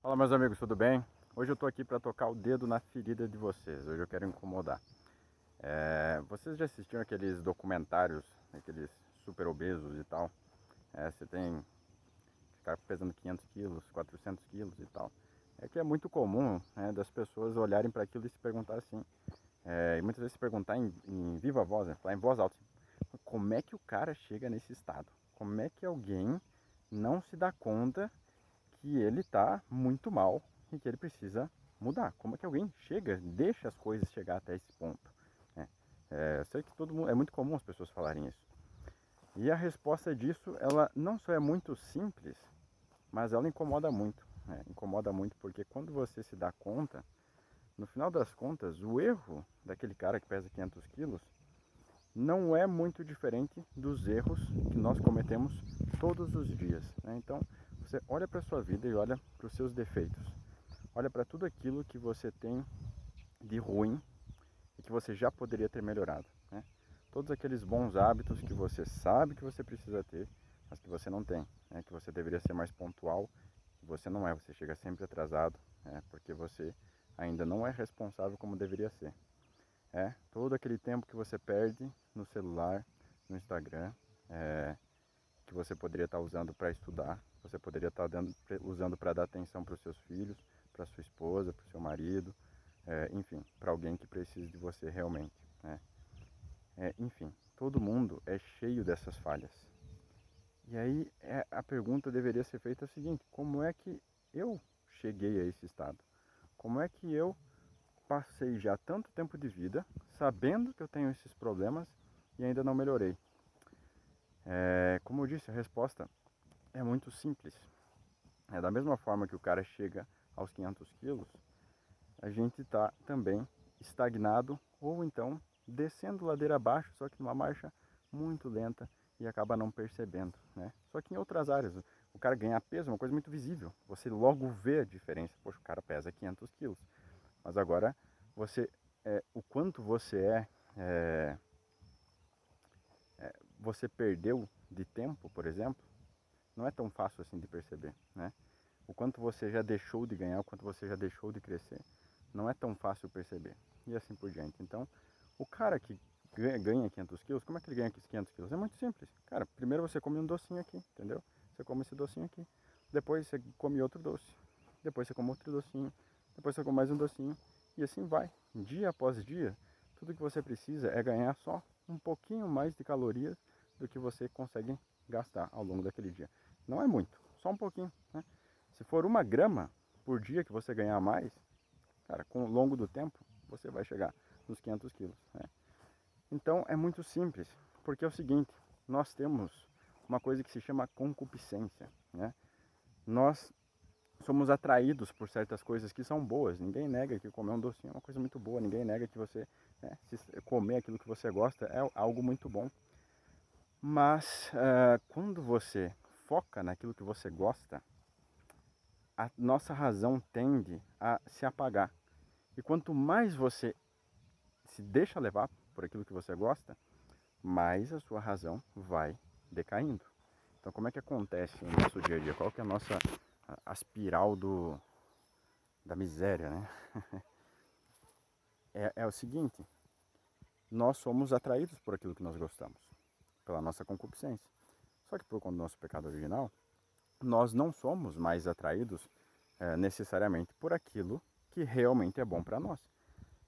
Fala, meus amigos, tudo bem? Hoje eu tô aqui para tocar o dedo na ferida de vocês. Hoje eu quero incomodar. Vocês já assistiram aqueles documentários, aqueles super obesos e tal? Você tem que ficar pesando 500 quilos, 400 quilos e tal. É que é muito comum, né, das pessoas olharem para aquilo e se perguntar assim. E muitas vezes se perguntar em viva voz, né, falar em voz alta. Assim, como é que o cara chega nesse estado? Como é que alguém não se dá conta que ele está muito mal e que ele precisa mudar? Como é que alguém chega, deixa as coisas chegar até esse ponto? Né? Eu sei que todo mundo, é muito comum as pessoas falarem isso. E a resposta disso, ela não só é muito simples, mas ela incomoda muito. Né? Incomoda muito porque quando você se dá conta, no final das contas, o erro daquele cara que pesa 500 quilos não é muito diferente dos erros que nós cometemos todos os dias. Né? Então, você olha para a sua vida e olha para os seus defeitos. Olha para tudo aquilo que você tem de ruim e que você já poderia ter melhorado. Né? Todos aqueles bons hábitos que você sabe que você precisa ter, mas que você não tem. Né? Que você deveria ser mais pontual, que você não é. Você chega sempre atrasado, porque você ainda não é responsável como deveria ser. Todo aquele tempo que você perde no celular, no Instagram, é, que você poderia estar usando para estudar, você poderia estar usando para dar atenção para os seus filhos, para sua esposa, para o seu marido, enfim, para alguém que precise de você realmente. Né? Enfim, todo mundo é cheio dessas falhas. E aí a pergunta deveria ser feita a seguinte: como é que eu cheguei a esse estado? Como é que eu passei já tanto tempo de vida sabendo que eu tenho esses problemas e ainda não melhorei? Como eu disse, a resposta é muito simples. Da mesma forma que o cara chega aos 500 quilos, a gente está também estagnado ou então descendo ladeira abaixo, só que numa marcha muito lenta e acaba não percebendo. Né? Só que em outras áreas, o cara ganhar peso é uma coisa muito visível. Você logo vê a diferença. Poxa, o cara pesa 500 quilos. Mas agora, o quanto é, você perdeu de tempo, por exemplo, não é tão fácil assim de perceber, né? O quanto você já deixou de ganhar, o quanto você já deixou de crescer, não é tão fácil perceber. E assim por diante. Então, o cara que ganha 500 quilos, como é que ele ganha esses 500 quilos? É muito simples. Cara, primeiro você come um docinho aqui, entendeu? Você come esse docinho aqui. Depois você come outro doce. Depois você come outro docinho. Depois você come mais um docinho. E assim vai. Dia após dia, tudo que você precisa é ganhar só um pouquinho mais de calorias do que você consegue gastar ao longo daquele dia. Não é muito, só um pouquinho. Né? Se for 1 grama por dia que você ganhar mais, cara, com o longo do tempo, você vai chegar nos 500 quilos. Né? Então é muito simples, porque é o seguinte, nós temos uma coisa que se chama concupiscência. Né? Nós somos atraídos por certas coisas que são boas. Ninguém nega que comer um docinho é uma coisa muito boa. Ninguém nega que você, se comer aquilo que você gosta é algo muito bom. Mas quando você foca naquilo que você gosta, a nossa razão tende a se apagar. E quanto mais você se deixa levar por aquilo que você gosta, mais a sua razão vai decaindo. Então, como é que acontece no nosso dia a dia? Qual que é a espiral da miséria, né? É o seguinte, nós somos atraídos por aquilo que nós gostamos, pela nossa concupiscência. Só que por conta do nosso pecado original, nós não somos mais atraídos necessariamente por aquilo que realmente é bom para nós.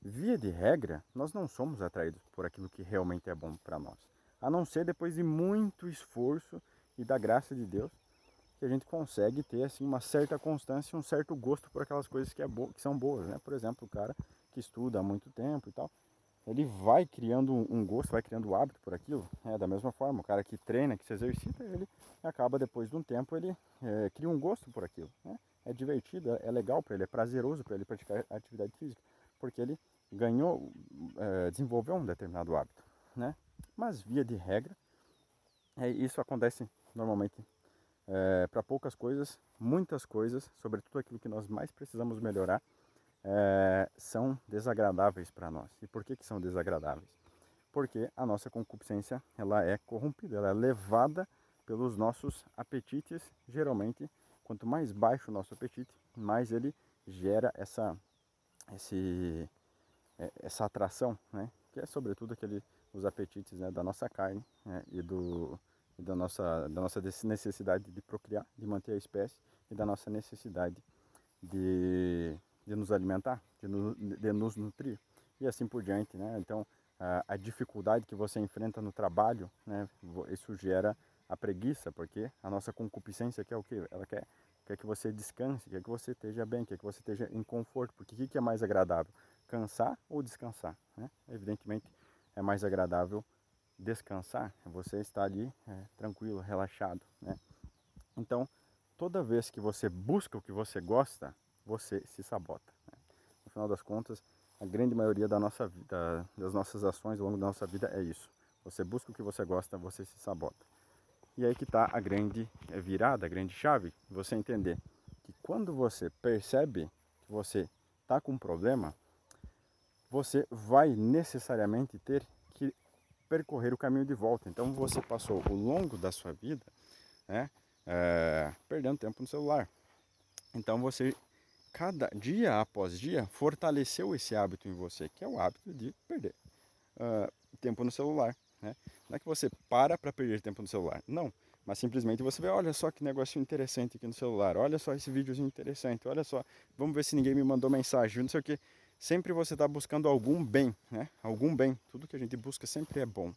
Via de regra, nós não somos atraídos por aquilo que realmente é bom para nós. A não ser depois de muito esforço e da graça de Deus, que a gente consegue ter assim uma certa constância, um certo gosto por aquelas coisas que são boas, né? Por exemplo, o cara que estuda há muito tempo e tal, ele vai criando um gosto, vai criando o hábito por aquilo. Da mesma forma, o cara que treina, que se exercita, ele acaba depois de um tempo, ele cria um gosto por aquilo. Né? É divertido, é legal para ele, é prazeroso para ele praticar atividade física, porque ele ganhou, desenvolveu um determinado hábito. Né? Mas via de regra, isso acontece normalmente para poucas coisas, muitas coisas, sobretudo aquilo que nós mais precisamos melhorar, são desagradáveis para nós. E por que são desagradáveis? Porque a nossa concupiscência ela é corrompida, ela é levada pelos nossos apetites. Geralmente, quanto mais baixo o nosso apetite, mais ele gera essa atração, né? Que é sobretudo os apetites, né, da nossa carne, né, e da nossa necessidade de procriar, de manter a espécie, e da nossa necessidade de nos alimentar, de nos nutrir e assim por diante, né? Então, a dificuldade que você enfrenta no trabalho, né, isso gera a preguiça, porque a nossa concupiscência quer o quê? Ela quer que você descanse, quer que você esteja bem, quer que você esteja em conforto, porque o que é mais agradável? Cansar ou descansar, né? Evidentemente, é mais agradável descansar, você está ali tranquilo, relaxado, né? Então, toda vez que você busca o que você gosta, você se sabota, né? No final das contas, a grande maioria da nossa vida, das nossas ações ao longo da nossa vida é isso. Você busca o que você gosta, você se sabota. E aí que está a grande virada, a grande chave, você entender que quando você percebe que você está com um problema, você vai necessariamente ter que percorrer o caminho de volta. Então você passou o longo da sua vida, né, perdendo tempo no celular. Então você, cada dia após dia, fortaleceu esse hábito em você, que é o hábito de perder tempo no celular, né? Não é que você para perder tempo no celular, não. Mas simplesmente você vê, olha só que negocinho interessante aqui no celular, olha só esse videozinho interessante, olha só, vamos ver se ninguém me mandou mensagem, não sei o que. Sempre você está buscando algum bem, né? Algum bem. Tudo que a gente busca sempre é bom.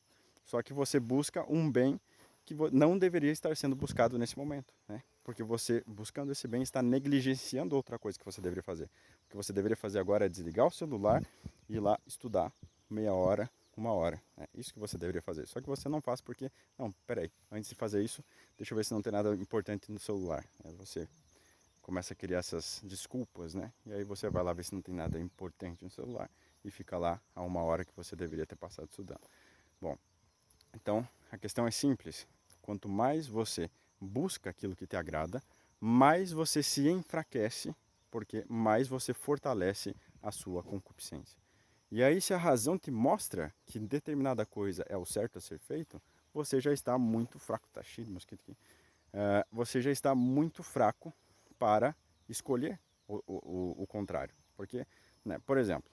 Só que você busca um bem que não deveria estar sendo buscado nesse momento, né? Porque você, buscando esse bem, está negligenciando outra coisa que você deveria fazer. O que você deveria fazer agora é desligar o celular e ir lá estudar meia hora, uma hora. É isso que você deveria fazer. Só que você não faz porque, não, peraí, antes de fazer isso, deixa eu ver se não tem nada importante no celular. Você começa a criar essas desculpas, né? E aí você vai lá ver se não tem nada importante no celular e fica lá a uma hora que você deveria ter passado estudando. Bom, então a questão é simples. Quanto mais você busca aquilo que te agrada, mais você se enfraquece, porque mais você fortalece a sua concupiscência. E aí, se a razão te mostra que determinada coisa é o certo a ser feito, você já está muito fraco. Tá cheio de mosquito aqui. Você já está muito fraco para escolher o contrário. Porque, né, por exemplo,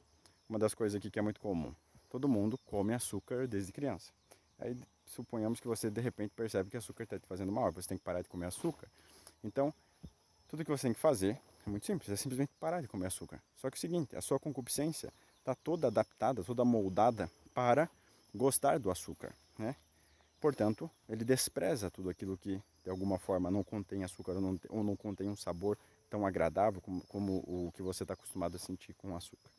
uma das coisas aqui que é muito comum: todo mundo come açúcar desde criança. Aí, suponhamos que você de repente percebe que açúcar está te fazendo mal, você tem que parar de comer açúcar. Então, tudo que você tem que fazer é muito simples, é simplesmente parar de comer açúcar. Só que é o seguinte, a sua concupiscência está toda adaptada, toda moldada para gostar do açúcar, né? Portanto, ele despreza tudo aquilo que de alguma forma não contém açúcar ou não contém um sabor tão agradável como o que você está acostumado a sentir com o açúcar.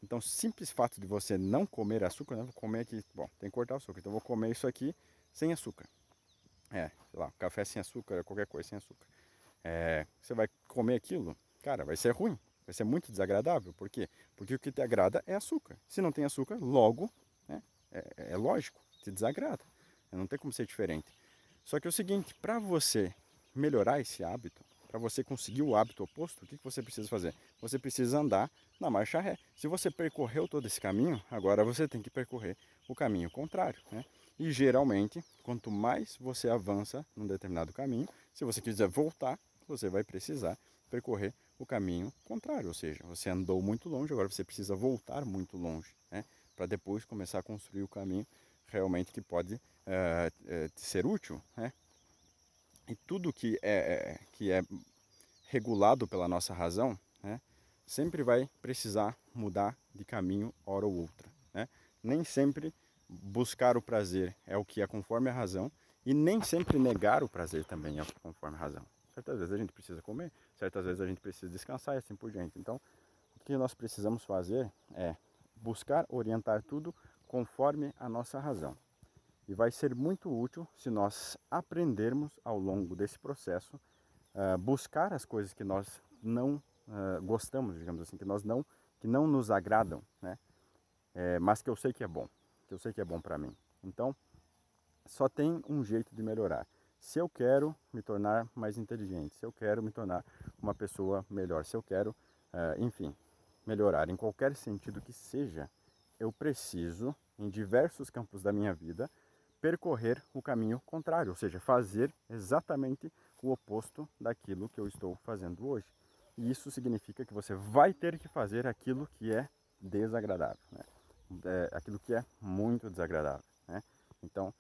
Então, o simples fato de você não comer açúcar, né? Vou comer aqui, bom, tem que cortar o açúcar, então vou comer isso aqui sem açúcar. Sei lá, café sem açúcar, qualquer coisa sem açúcar. Você vai comer aquilo, cara, vai ser ruim, vai ser muito desagradável. Por quê? Porque o que te agrada é açúcar. Se não tem açúcar, logo, né, é lógico, te desagrada. Não tem como ser diferente. Só que é o seguinte, para você melhorar esse hábito, para você conseguir o hábito oposto, o que você precisa fazer? Você precisa andar na marcha ré. Se você percorreu todo esse caminho, agora você tem que percorrer o caminho contrário, né? E geralmente, quanto mais você avança num determinado caminho, se você quiser voltar, você vai precisar percorrer o caminho contrário, ou seja, você andou muito longe, agora você precisa voltar muito longe, né? Para depois começar a construir o caminho realmente que pode ser útil, né? E tudo que é regulado pela nossa razão, né, sempre vai precisar mudar de caminho hora ou outra, né? Nem sempre buscar o prazer é o que é conforme a razão e nem sempre negar o prazer também é o que é conforme a razão. Certas vezes a gente precisa comer, certas vezes a gente precisa descansar e assim por diante. Então, o que nós precisamos fazer é buscar orientar tudo conforme a nossa razão. E vai ser muito útil se nós aprendermos ao longo desse processo buscar as coisas que nós não gostamos, digamos assim, que não nos agradam, né? Mas que eu sei que é bom, que eu sei que é bom para mim. Então, só tem um jeito de melhorar. Se eu quero me tornar mais inteligente, se eu quero me tornar uma pessoa melhor, se eu quero, enfim, melhorar em qualquer sentido que seja, eu preciso, em diversos campos da minha vida, percorrer o caminho contrário, ou seja, fazer exatamente o oposto daquilo que eu estou fazendo hoje. E isso significa que você vai ter que fazer aquilo que é desagradável, né? Aquilo que é muito desagradável, né? Então,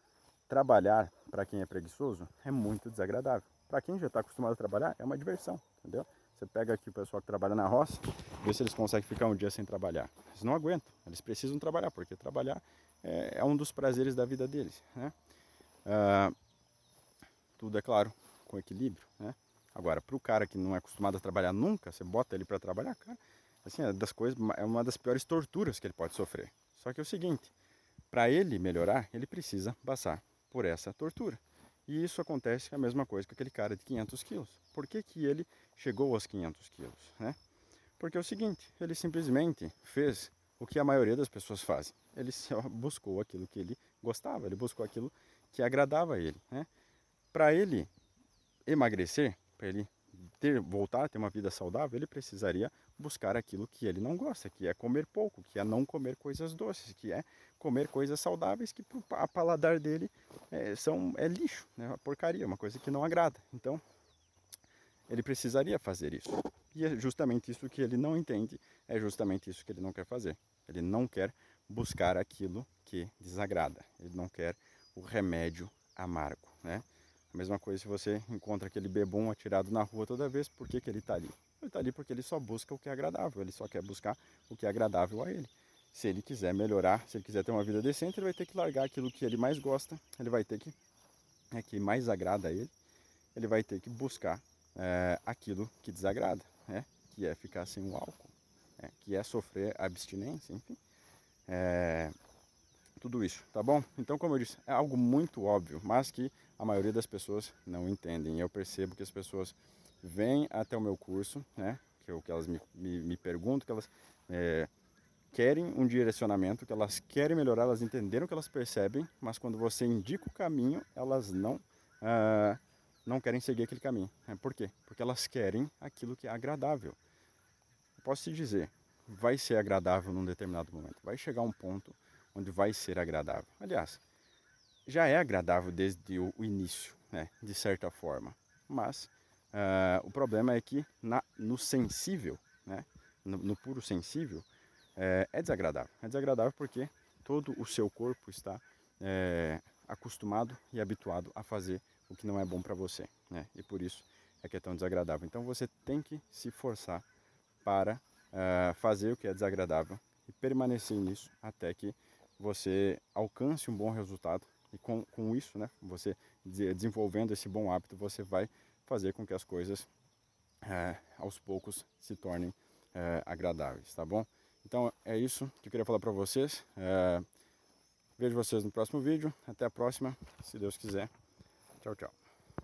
trabalhar para quem é preguiçoso é muito desagradável. Para quem já está acostumado a trabalhar, é uma diversão, entendeu? Você pega aqui o pessoal que trabalha na roça, vê se eles conseguem ficar um dia sem trabalhar. Eles não aguentam, eles precisam trabalhar, porque trabalhar é um dos prazeres da vida deles, né? Tudo, é claro, com equilíbrio, né? Agora, para o cara que não é acostumado a trabalhar nunca, você bota ele para trabalhar, cara, assim, é uma das piores torturas que ele pode sofrer. Só que é o seguinte, para ele melhorar, ele precisa passar por essa tortura. E isso acontece a mesma coisa com aquele cara de 500 quilos. Por que que ele chegou aos 500 quilos, né? Porque é o seguinte, ele simplesmente fez o que a maioria das pessoas fazem. Ele só buscou aquilo que ele gostava, ele buscou aquilo que agradava a ele, né? Para ele emagrecer, para ele voltar a ter uma vida saudável, ele precisaria buscar aquilo que ele não gosta, que é comer pouco, que é não comer coisas doces, que é comer coisas saudáveis que para o paladar dele é lixo, né? Uma porcaria, uma coisa que não agrada. Então, ele precisaria fazer isso. E é justamente isso que ele não entende, é justamente isso que ele não quer fazer. Ele não quer buscar aquilo que desagrada, ele não quer o remédio amargo, né? A mesma coisa se você encontra aquele bebum atirado na rua toda vez, por que que ele está ali? Ele está ali porque ele só busca o que é agradável, ele só quer buscar o que é agradável a ele. Se ele quiser melhorar, se ele quiser ter uma vida decente, ele vai ter que largar aquilo que ele mais gosta, ele vai ter que mais agrada a ele vai ter que buscar aquilo que desagrada, né? Que é ficar sem o álcool, que é sofrer abstinência, enfim. Tudo isso, tá bom? Então, como eu disse, é algo muito óbvio, mas que a maioria das pessoas não entendem. Eu percebo que as pessoas vêm até o meu curso, né? Que elas me perguntam, que elas querem um direcionamento, que elas querem melhorar, elas entenderam que elas percebem, mas quando você indica o caminho, elas não querem seguir aquele caminho. Por quê? Porque elas querem aquilo que é agradável. Eu posso te dizer, vai ser agradável num determinado momento. Vai chegar um ponto onde vai ser agradável. Aliás, já é agradável desde o início, né, de certa forma. Mas o problema é que no sensível, né, no puro sensível, é desagradável. É desagradável porque todo o seu corpo está acostumado e habituado a fazer o que não é bom para você, né? E por isso é que é tão desagradável. Então você tem que se forçar para fazer o que é desagradável e permanecer nisso até que você alcance um bom resultado. E com isso, né, você desenvolvendo esse bom hábito, você vai fazer com que as coisas aos poucos se tornem agradáveis, tá bom? Então é isso que eu queria falar para vocês. Vejo vocês no próximo vídeo. Até a próxima, se Deus quiser. Tchau, tchau.